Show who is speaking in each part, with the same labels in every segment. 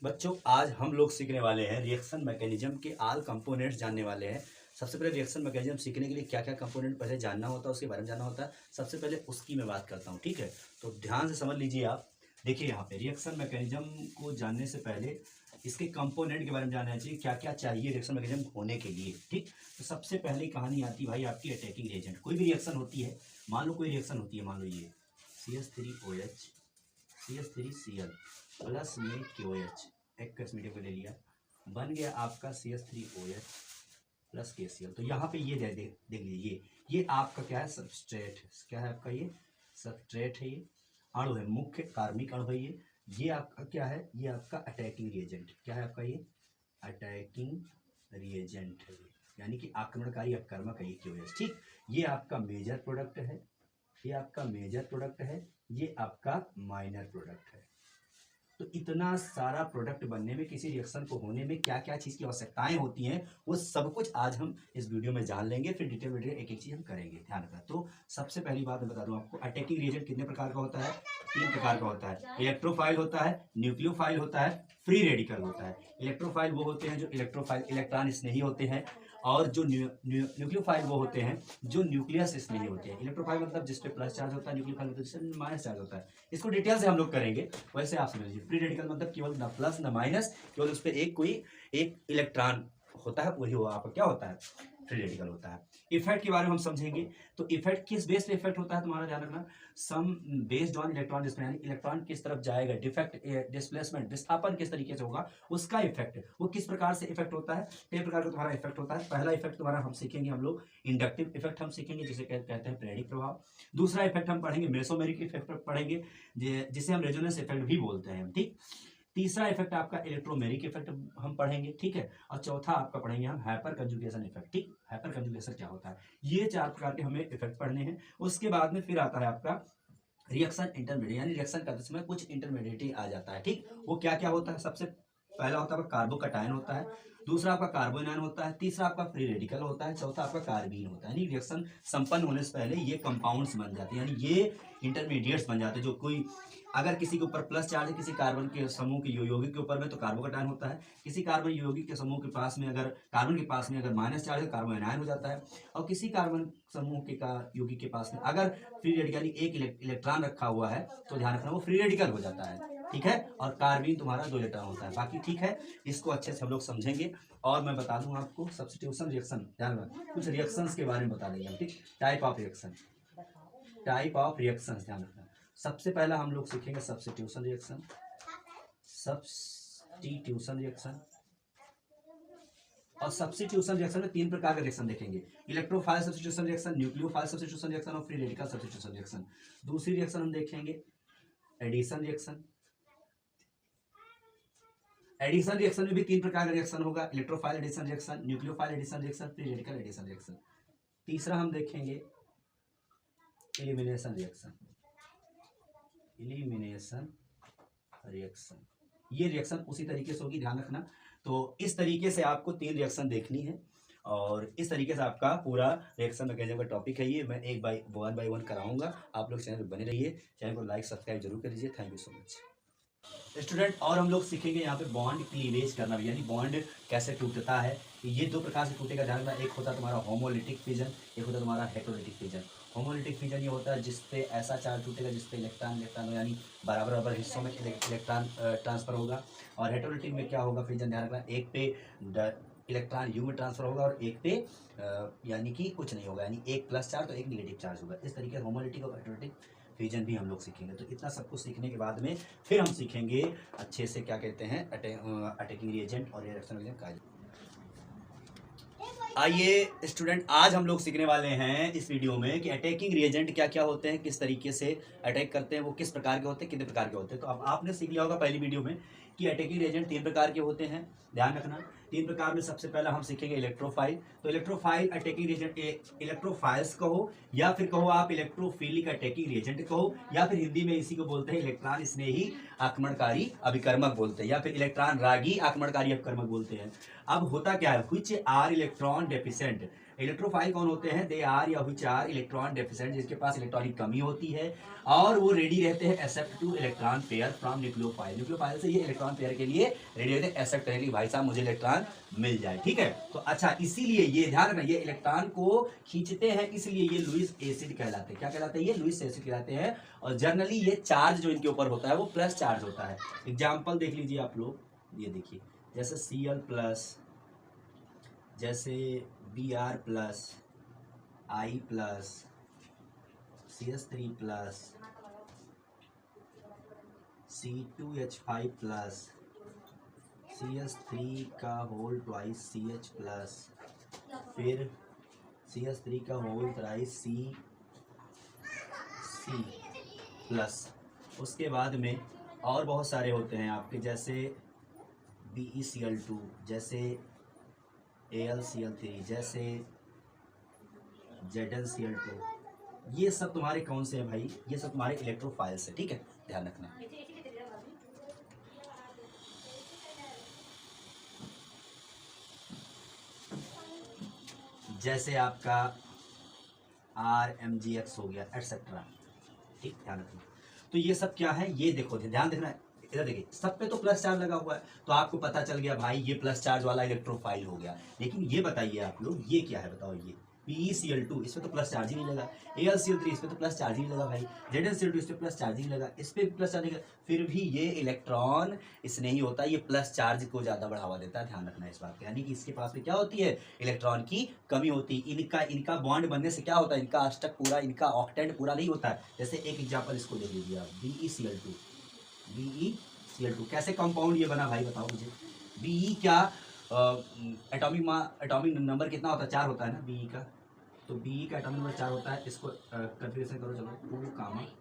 Speaker 1: बच्चों आज हम लोग सीखने वाले हैं रिएक्शन मैकेनिज्म के ऑल कंपोनेंट्स जानने वाले हैं। सबसे पहले रिएक्शन मैकेनिज्म सीखने के लिए क्या क्या कंपोनेंट पहले जानना होता है, उसके बारे में जानना होता है। सबसे पहले उसकी मैं बात करता हूँ, ठीक है। तो ध्यान से समझ लीजिए आप। देखिए यहाँ पे रिएक्शन मैकेनिज्म को जानने से पहले इसके कंपोनेंट के बारे में जानना चाहिए, क्या क्या चाहिए रिएक्शन मैकेनिज्म होने के लिए, ठीक। तो सबसे पहले कहानी आती है भाई आपकी अटैकिंग एजेंट। कोई भी रिएक्शन होती है, मान लो कोई रिएक्शन होती है, मान लो ये CH3OH CH3Cl प्लस में KOH एक्वस मीडियम को ले लिया, बन गया आपका CH3OH प्लस KCl। तो यहाँ पे ये देख लीजिए, ये आपका क्या है, सबस्ट्रेट। क्या है आपका, ये सबस्ट्रेट है, ये अणु है, मुख्य कार्बनिक अणु है ये आपका क्या है, ये आपका अटैकिंग रिएजेंट। क्या है आपका, ये अटैकिंग रिएजेंट है, यानी कि आक्रमणकारी अपकर्मक है ये KOH, ठीक। ये आपका मेजर प्रोडक्ट है, ये आपका मेजर प्रोडक्ट है, ये आपका माइनर प्रोडक्ट है। तो इतना सारा प्रोडक्ट बनने में, किसी रिएक्शन को होने में क्या क्या चीज़ की आवश्यकताएं होती हैं, वो सब कुछ आज हम इस वीडियो में जान लेंगे। फिर डिटेल एक एक चीज़ हम करेंगे, ध्यान रखना। तो सबसे पहली बात मैं बता दूं आपको, अटैकिंग रिएजेंट कितने प्रकार का होता है, 3 प्रकार का होता है। इलेक्ट्रोफाइल होता है, न्यूक्लियोफाइल होता है, फ्री रेडिकल होता है। इलेक्ट्रोफाइल वो होते हैं जो इलेक्ट्रॉन स्नेही होते हैं, और जो न्यूक्लियोफाइल वो होते हैं जो न्यूक्लियस स्नेही होते हैं। इलेक्ट्रोफाइल मतलब जिस पे प्लस चार्ज होता है, न्यूक्लियोफाइल मतलब जिस पे माइनस चार्ज होता है। इसको डिटेल से हम लोग करेंगे, वैसे आप समझ लीजिए। फ्री रेडिकल मतलब केवल न प्लस न माइनस, केवल उस पर एक इलेक्ट्रॉन होता है, वही वो आपका क्या होता है, फ्री रेडिकल होता है। इफेक्ट के बारे में हम समझेंगे। तो इफेक्ट किस बेस पे इफेक्ट होता है, तुम्हारा ध्यान रखना, सम बेस्ड ऑन इलेक्ट्रॉन डिस्प्लेसमेंट, यानी इलेक्ट्रॉन किस तरफ जाएगा, डिफेक्ट डिस्प्लेसमेंट विस्थापन किस तरीके से होगा, उसका इफेक्ट वो किस प्रकार से इफेक्ट होता है। कई प्रकार का तुम्हारा इफेक्ट होता है। पहला इफेक्ट तुम्हारा हम सीखेंगे, हम लोग इंडक्टिव इफेक्ट हम सीखेंगे, जिसे कहते हैं प्रेरक प्रभाव। दूसरा इफेक्ट हम पढ़ेंगे मेसोमेरिक इफेक्ट पढ़ेंगे, जिसे हम रेजोनेंस इफेक्ट भी बोलते हैं, ठीक। तीसरा इफेक्ट आपका इलेक्ट्रोमेरिक इफेक्ट हम पढ़ेंगे, ठीक है। और चौथा आपका पढ़ेंगे हम हाइपर कंजुगेशन इफेक्ट, ठीक। हाइपर कंजुगेशन क्या होता है, ये 4 प्रकार के हमें इफेक्ट पढ़ने हैं। उसके बाद में फिर आता है आपका रिएक्शन इंटरमीडिएट, यानी रिएक्शन करते समय कुछ इंटरमीडिएट आ जाता है, ठीक। वो क्या क्या होता है, सबसे पहला होता है आपका कार्बोकटायन होता है, दूसरा आपका कार्बोनायन होता है, तीसरा आपका फ्री रेडिकल होता है, चौथा आपका कार्बीन होता है। यानी रिएक्शन संपन्न होने से पहले ये कंपाउंड्स बन जाते हैं, यानी ये इंटरमीडिएट्स बन जाते हैं। जो कोई अगर किसी के ऊपर प्लस चार्ज है, किसी कार्बन के समूह के यौगिक के ऊपर में, तो कार्बोकटायन होता है। किसी कार्बन यौगिक के समूह के पास में अगर कार्बन के पास में अगर माइनस चार्ज है, कार्बोनायन हो जाता है। और किसी कार्बन समूह के यौगिक के पास में अगर फ्री रेडिकल एक इलेक्ट्रॉन रखा हुआ है, तो ध्यान रखना वो फ्री रेडिकल हो जाता है, ठीक है। और कार्बीन तुम्हारा 2 इलेक्ट्रॉन होता है। बाकी ठीक है, इसको अच्छे से हम लोग समझेंगे। और मैं बता दूं आपको सब्स्टिट्यूशन रिएक्शन, ध्यान रखना, कुछ रिएक्शंस के बारे में बता देंगे हम, ठीक। Type of reaction, type of reactions ध्यान रखना। सबसे पहला हम लोग सीखेंगे सब्स्टिट्यूशन रिएक्शन, सब्स्टिट्यूशन रिएक्शन। और सब्स्टिट्यूशन रिएक्शन में 3 प्रकार के रिएक्शन देखेंगे, electrophile substitution reaction, nucleophile substitution reaction और फ्री रेडिकल सब्स्टिट्यूशन रिएक्शन। दूसरी रिएक्शन हम देखेंगे एडिशन रिएक्शन। एडिशन रिएक्शन में भी 3 प्रकार का रिएक्शन होगा, electrophile addition reaction, nucleophile addition reaction, free radical addition reaction. तीसरा हम देखेंगे एलिमिनेशन रिएक्शन, एलिमिनेशन रिएक्शन। ये रिएक्शन उसी तरीके से होगी, ध्यान रखना। तो इस तरीके से आपको 3 रिएक्शन देखनी है, और इस तरीके से आपका पूरा रिएक्शन मैकेनिज्म का टॉपिक है ये। मैं वन बाय वन कराऊंगा, आप लोग चैनल पर बने रहिए, चैनल को लाइक सब्सक्राइब जरूर कर लीजिए। Thank you so much student. और हम लोग सीखेंगे यहाँ पे बॉन्ड क्लीवेज करना भी, यानी बॉन्ड कैसे टूटता है। ये 2 प्रकार से टूटेगा, ध्यान रखना। एक होता है तुम्हारा होमोलिटिक फिजन, एक होता है तुम्हारा हेटेरोलिटिक फिजन। होमोलिटिक फिजन ये होता है जिसपे ऐसा चार्ज टूटेगा जिसपे इलेक्ट्रॉन यानी बराबर बराबर हिस्सों में इलेक्ट्रॉन ट्रांसफर होगा। और हेटेरोलिटिक में क्या होगा फिजन, ध्यान रखना, एक पे इलेक्ट्रॉन यू में ट्रांसफर होगा और एक पे यानी कि कुछ नहीं होगा, यानी एक प्लस चार्ज तो एक निगेटिव चार्ज होगा। इस तरीके से होमोलिटिक और हेटेरोलिटिक फिजन भी हम लोग सीखेंगे। तो इतना सब कुछ सीखने के बाद में फिर हम सीखेंगे अच्छे से क्या कहते हैं अटैकिंग रिएजेंट और रिएक्शन रिएजेंट का। आइए स्टूडेंट, आज हम लोग सीखने वाले हैं इस वीडियो में कि अटैकिंग रिएजेंट क्या क्या होते हैं, किस तरीके से अटैक करते हैं, वो किस प्रकार के होते हैं, कितने प्रकार के होते हैं। तो अब आपने सीख लिया होगा पहली वीडियो में कि अटैकिंग रिएजेंट 3 प्रकार के होते हैं, ध्यान रखना। 3 प्रकार में सबसे पहला हम सीखेंगे इलेक्ट्रोफाइल। तो इलेक्ट्रोफाइल अटैकिंग रिएजेंट, इलेक्ट्रोफाइल्स कहो या फिर कहो आप इलेक्ट्रोफिलिक अटैकिंग रिएजेंट कहो, या फिर हिंदी में इसी को बोलते हैं इलेक्ट्रॉन स्नेही आक्रमणकारी अभिकर्मक बोलते हैं, या फिर इलेक्ट्रॉन रागी आक्रमणकारी अभिकर्मक बोलते हैं। अब होता क्या है, which are electron deficient, electrophile कौन होते हैं? दे आर या व्हिच आर इलेक्ट्रॉन डेफिशिएंट, जिसके पास इलेक्ट्रॉन की कमी होती है और वो रेडी रहते हैं accept two electron pair from nucleophile. Nucleophile से ये इलेक्ट्रॉन पेयर के लिए रेडी रहते हैं एक्सेप्ट करने के लिए, भाई साहब मुझे इलेक्ट्रॉन मिल जाए, ठीक है। तो अच्छा, इसीलिए ये ध्यान रखना, ये इलेक्ट्रॉन को खींचते हैं, इसलिए ये लुईस एसिड कहलाते हैं। क्या कहलाते हैं? ये लुईस एसिड कहलाते हैं। और जनरली ये चार्ज जो इनके ऊपर होता है वो प्लस चार्ज होता है। एग्जाम्पल देख लीजिए आप लोग, ये देखिए जैसे Cl प्लस, जैसे Br plus, I plus, CS3 plus, C2H5 plus, CS3 का होल ट्वाइस CH प्लस, फिर CS3 का होल थ्राइस C प्लस। उसके बाद में और बहुत सारे होते हैं आपके, जैसे BeCl2, जैसे AlCl3, जैसे ZnCl2। ये सब तुम्हारे कौन से हैं भाई? ये सब तुम्हारे इलेक्ट्रोफाइल्स है, ठीक है, ध्यान रखना। जैसे आपका RMgX हो गया एटसेट्रा, ठीक, ध्यान रखना। तो ये सब क्या है? ये देखो, ध्यान देखना, इधर देखिए, सब पे तो प्लस चार्ज लगा हुआ है, तो आपको पता चल गया भाई ये प्लस चार्ज वाला इलेक्ट्रोफाइल हो गया। लेकिन ये बताइए आप लोग, ये क्या है बताओ? ये PeCl2, इस पे तो प्लस चार्ज ही नहीं लगा। AlCl3, इस पे तो प्लस चार्ज ही नहीं लगा भाई। ZnCl2, इस पे प्लस चार्ज ही नहीं लगा, इस पे भी प्लस चार्ज नहीं लगा। फिर भी ये इलेक्ट्रॉन इसने ही होता है, ये प्लस चार्ज को ज्यादा बढ़ावा देता है, ध्यान रखना इस बात का। यानी कि इसके पास में क्या होती है? इलेक्ट्रॉन की कमी होती है। इनका बॉन्ड बनने से क्या होता है? इनका अष्टक पूरा, इनका ऑक्टेंट पूरा नहीं होता है। जैसे एक एग्जाम्पल इसको ले लीजिए आप, BeCl2 कैसे कंपाउंड ये बना भाई बताओ मुझे? Be क्या एटॉमिक नंबर कितना होता है? 4 होता है ना Be का। तो Be का एटॉमिक नंबर 4 होता है। इसको कंफ्यूजन करो, चलो 2,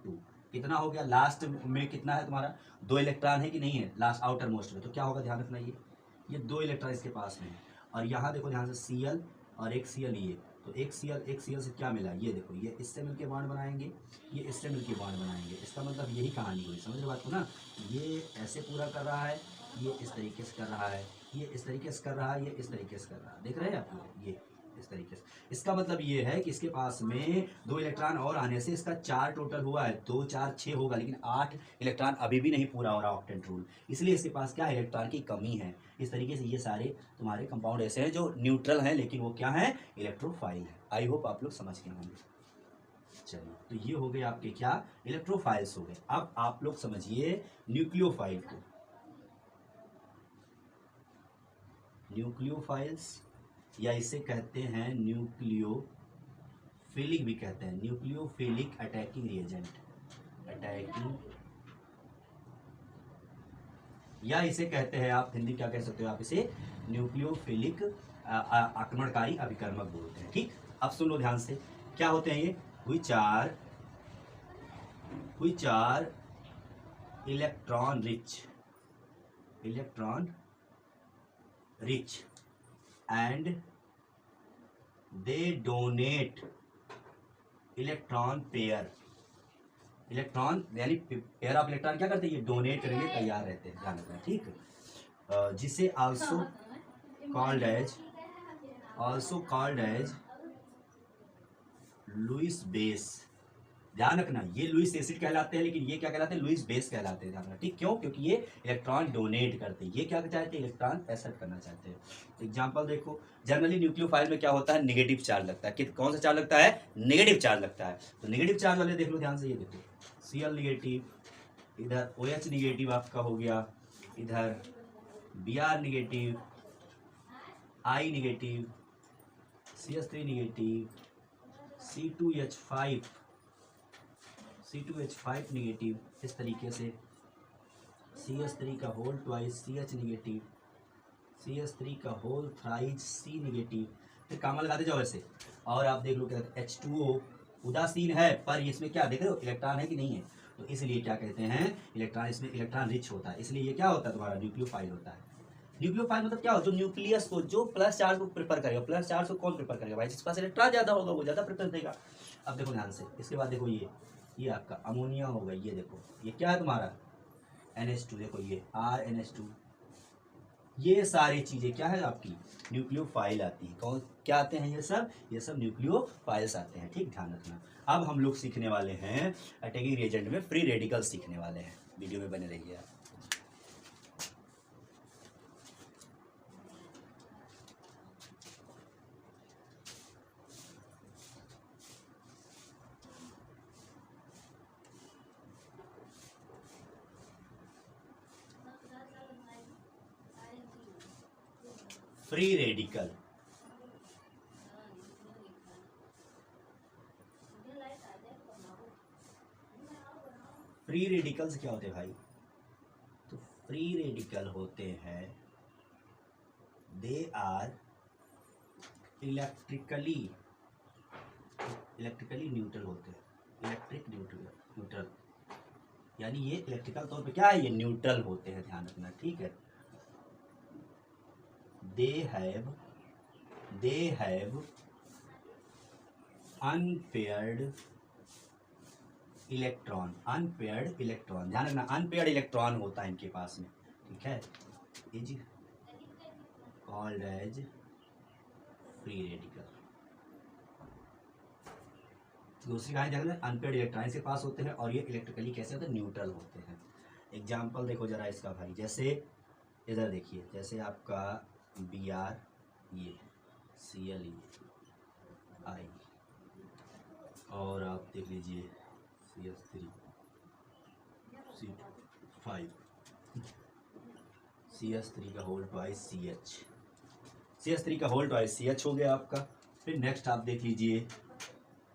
Speaker 1: 2 कितना हो गया? लास्ट में कितना है तुम्हारा? 2 इलेक्ट्रॉन है कि नहीं है लास्ट आउटर मोस्ट में? तो क्या होगा, ध्यान रखना, ये 2 इलेक्ट्रॉन इसके पास में है। और यहाँ देखो ध्यान से Cl और एक Cl, ये तो एक Cl से क्या मिला? ये देखो, ये इससे मिलके बॉन्ड बनाएंगे, ये इससे मिलके बॉन्ड बनाएंगे। इसका मतलब यही कहानी हुई, समझ रहे बात को ना? ये ऐसे पूरा कर रहा है, ये इस तरीके से कर रहा है, ये इस तरीके से कर रहा है, ये इस तरीके से कर रहा है, देख रहे हैं आप लोग? ये इस तरीके से। इसका मतलब ये है कि इसके पास में 2 इलेक्ट्रॉन और आने से इसका 4 टोटल हुआ है, 2 4 6 होगा, लेकिन 8 इलेक्ट्रॉन अभी भी नहीं पूरा हो रहा ऑक्टेंट रूल, इसलिए इसके पास क्या, इलेक्ट्रॉन की कमी है। इस तरीके से ये सारे तुम्हारे कंपाउंड ऐसे हैं जो न्यूट्रल हैं, लेकिन वो क्या है? इलेक्ट्रोफाइल है। आई होप आप लोग समझ गए होंगे। चलिए, तो ये हो गए आपके क्या? इलेक्ट्रोफाइल्स हो गए। अब आप लोग समझिए न्यूक्लियोफाइल को। न्यूक्लियोफाइल्स या इसे कहते हैं न्यूक्लियोफिलिक भी कहते हैं, न्यूक्लियोफिलिक अटैकिंग रिएजेंट, अटैकिंग, या इसे कहते हैं आप हिंदी क्या कह सकते हो आप? इसे न्यूक्लियोफिलिक आक्रमणकारी अभिकर्मक बोलते हैं, ठीक। अब सुन लो ध्यान से, क्या होते हैं ये? Which are electron rich and they donate electron pair. Electron यानी पेयर ऑफ इलेक्ट्रॉन क्या करते हैं? ये डोनेट करने के लिए तैयार रहते हैं, ध्यान रखना, ठीक। जिसे also called as Lewis base. ध्यान रखना, ये लुईस एसिड कहलाते हैं, लेकिन ये क्या कहलाते हैं? लुईस बेस कहलाते हैं, ध्यान रखना, ठीक। क्यों? क्योंकि ये इलेक्ट्रॉन डोनेट करते हैं। ये क्या चाहते हैं? इलेक्ट्रॉन एक्सेप्ट करना चाहते हैं। एग्जांपल देखो, जनरली न्यूक्लियोफाइल में क्या होता है? नेगेटिव चार्ज लगता है। कौन सा चार्ज लगता है? नेगेटिव चार्ज लगता है। तो नेगेटिव चार्ज वाले देख लो ध्यान से, ये देखो Cl नेगेटिव, इधर OH नेगेटिव आपका हो गया, इधर Br negative, I negative, CS3 negative, C2H5 negative, इस तरीके से CS3 का whole twice CH negative, CS3 का होल थ्राइस C नेगेटिव, फिर कामा लगाते जाओ ऐसे। और आप देख लो क्या H2O उदासीन है, पर इसमें क्या देख रहे हो? इलेक्ट्रॉन है कि नहीं है? तो इसलिए क्या कहते हैं? इलेक्ट्रॉन, इसमें इलेक्ट्रॉन रिच होता है, इसलिए ये क्या होता है? तुम्हारा न्यूक्लियोफाइल होता है। न्यूक्लियोफाइल मतलब क्या हो? जो न्यूक्लियस को, जो प्लस चार्ज को प्रेफर करेगा। प्लस चार्ज को कौन प्रेफर करेगा भाई? जिसके पास इलेक्ट्रॉन ज्यादा होगा वो ज्यादा प्रेफरेंस देगा। अब देखो ध्यान से, इसके बाद देखो ये आपका अमोनिया होगा, ये देखो ये क्या है तुम्हारा? NH2, देखो ये RNH2, ये सारी चीज़ें क्या है आपकी न्यूक्लियोफाइल आती है। कौन क्या आते हैं ये सब न्यूक्लियोफाइल्स आते हैं, ठीक, ध्यान रखना। अब हम लोग सीखने वाले हैं अटैकिंग रिएजेंट में फ्री रेडिकल सीखने वाले हैं। वीडियो में बने रहिए आप। फ्री रेडिकल, फ्री रेडिकल्स क्या होते हैं भाई? तो फ्री रेडिकल होते हैं दे आर इलेक्ट्रिकली न्यूट्रल होते हैं। इलेक्ट्रिक न्यूट्रल यानी ये इलेक्ट्रिकल तौर पे क्या है, ये न्यूट्रल होते हैं, ध्यान रखना, ठीक है। दे हैव अनपेयर्ड इलेक्ट्रॉन, ध्यान रखना, अनपेयर्ड इलेक्ट्रॉन होता है इनके पास में, ठीक है। Is called as free radical. दूसरी कहानी देखना, अनपेयर्ड इलेक्ट्रॉन इसके पास होते हैं और ये इलेक्ट्रिकली कैसे होते हैं, न्यूट्रल होते हैं। एग्जाम्पल देखो जरा इसका भाई, जैसे इधर देखिए, जैसे आपका Br, ये Cl I, और आप देख लीजिए CH3 C5 CH3 का होल ट्वाइस CH, CH3 का होल ट्वाइस CH हो गया आपका। फिर नेक्स्ट आप देख लीजिए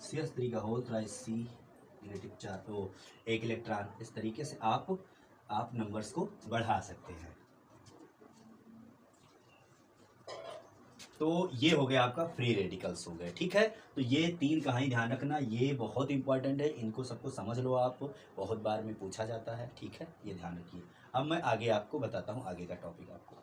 Speaker 1: CH3 का whole twice C negative charge, तो एक इलेक्ट्रॉन। इस तरीके से आप नंबर्स को बढ़ा सकते हैं। तो ये हो गया आपका फ्री रेडिकल्स हो गए, ठीक है। तो ये 3 कहानी ध्यान रखना, ये बहुत इंपॉर्टेंट है, इनको सबको समझ लो आप, बहुत बार में पूछा जाता है, ठीक है, ये ध्यान रखिए। अब मैं आगे आपको बताता हूँ आगे का टॉपिक आपको।